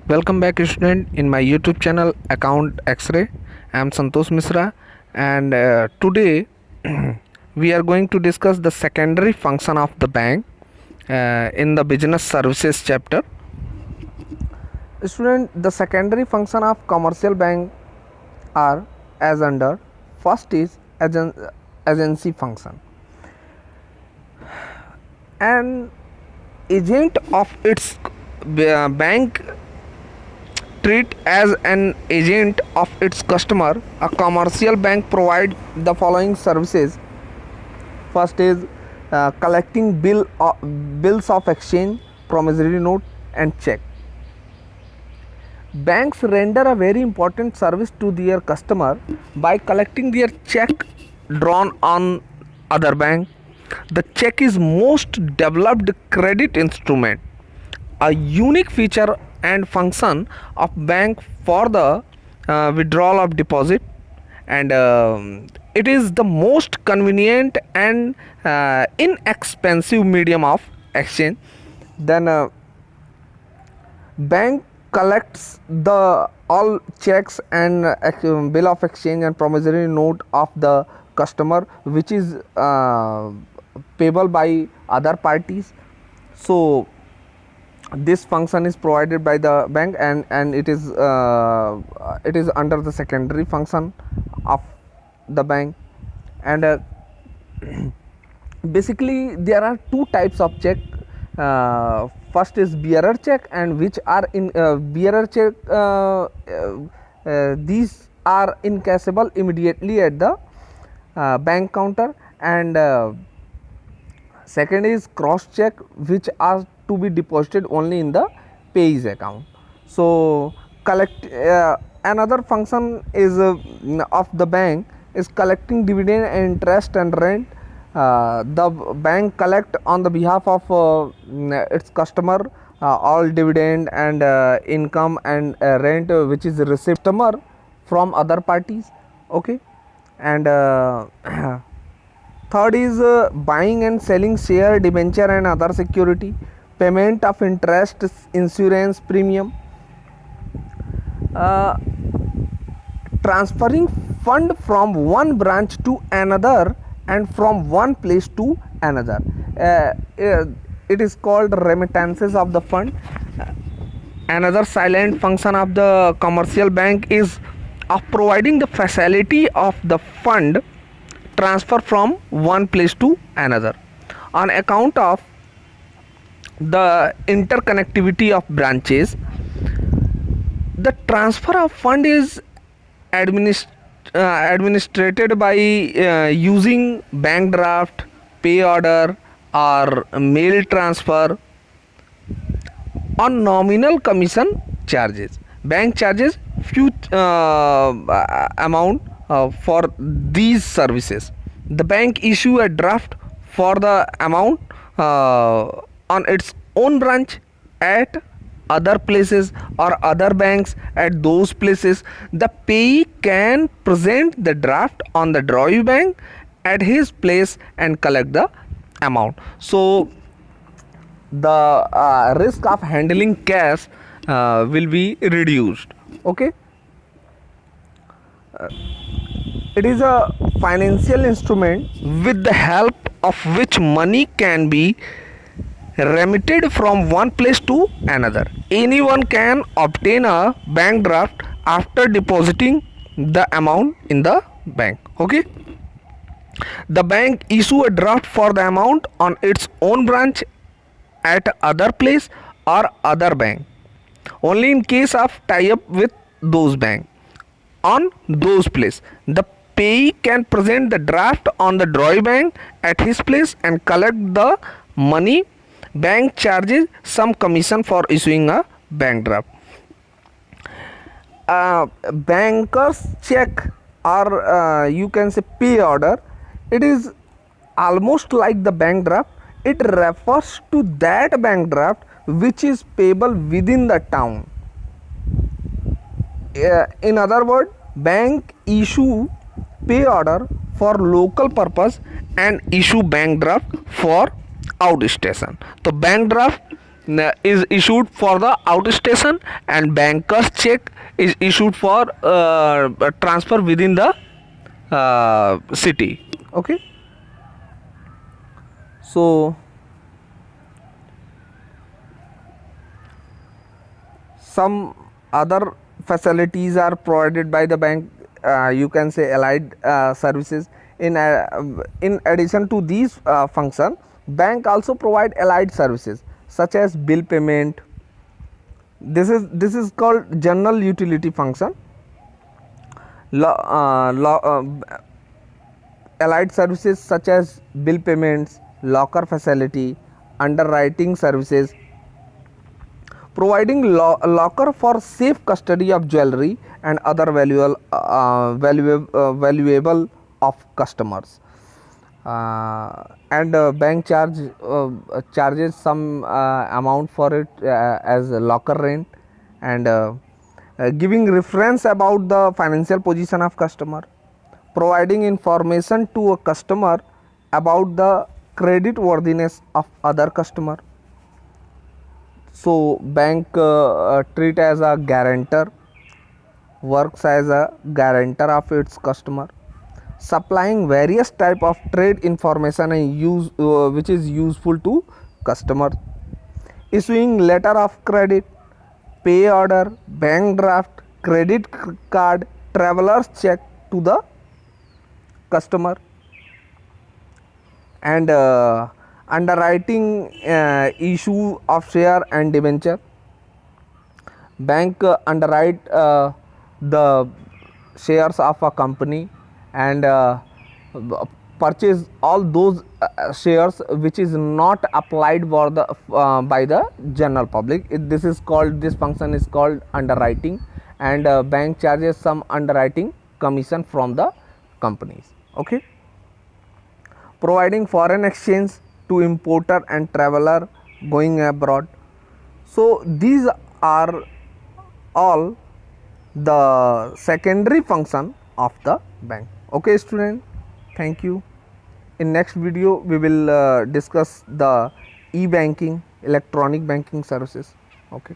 Welcome back, student, in my YouTube channel Account X-Ray. I am Santosh Misra, and today we are going to discuss the secondary function of the bank in the business services chapter. Student, the secondary function of commercial bank are as under. First is agency function. An agent of its bank treat as an agent of its customer. A commercial bank provide the following services. First is collecting bills of exchange, promissory note and check. Banks render a very important service to their customer by collecting their check drawn on other bank. The check is most developed credit instrument, a unique feature and function of bank for the withdrawal of deposit, and it is the most convenient and inexpensive medium of exchange. Then bank collects the all checks and bill of exchange and promissory note of the customer, which is payable by other parties. So this function is provided by the bank, and it is under the secondary function of the bank. And basically there are two types of check. First is bearer check, and which are in bearer check, these are encashable immediately at the bank counter, and second is cross check, which are to be deposited only in the payee's account. So another function is of the bank is collecting dividend and interest and rent. The bank collect on the behalf of its customer all dividend and income and rent which is received customer from other parties. Okay. And third is buying and selling share, debenture and other security, payment of interest, insurance premium, transferring fund from one branch to another and from one place to another. It is called remittances of the fund. Another silent function of the commercial bank is of providing the facility of the fund transfer from one place to another. On account of the interconnectivity of branches, the transfer of fund is administrated by using bank draft, pay order or mail transfer on nominal commission charges. Bank charges few amount for these services. The bank issue a draft for the amount on its own branch at other places or other banks at those places. The payee can present the draft on the drawee bank at his place and collect the amount. So the risk of handling cash will be reduced. Okay. It is a financial instrument with the help of which money can be remitted from one place to another. Anyone can obtain a bank draft after depositing the amount in the bank. Okay. The bank issue a draft for the amount on its own branch at other place or other bank only in case of tie-up with those bank on those place. The payee can present the draft on the drawee bank at his place and collect the money. Bank charges some commission for issuing a bank draft. Banker's check or you can say pay order, it is almost like the bank draft. It refers to that bank draft which is payable within the town. In other words, bank issue pay order for local purpose and issue bank draft for out station. So bank draft is issued for the outstation, and banker's check is issued for transfer within the city. Okay, so some other facilities are provided by the bank, you can say allied services. In addition to these function, bank also provide allied services such as bill payment. This is called general utility function. Allied services such as bill payments, locker facility, underwriting services, providing locker for safe custody of jewelry and other valuable of customers. And bank charges some amount for it as a locker rent, and giving reference about the financial position of customer, providing information to a customer about the credit worthiness of other customer. So bank treat as a guarantor, works as a guarantor of its customer, supplying various type of trade information and use which is useful to customer, issuing letter of credit, pay order, bank draft, credit card, traveler's check to the customer, and underwriting issue of share and debenture. Bank underwrite the shares of a company, and purchase all those shares which is not applied for the by the general public. This function is called underwriting, and bank charges some underwriting commission from the companies. Okay, providing foreign exchange to importer and traveler going abroad. So these are all the secondary function of the bank. Okay student, thank you. In next video we will discuss the e-banking, electronic banking services. Okay.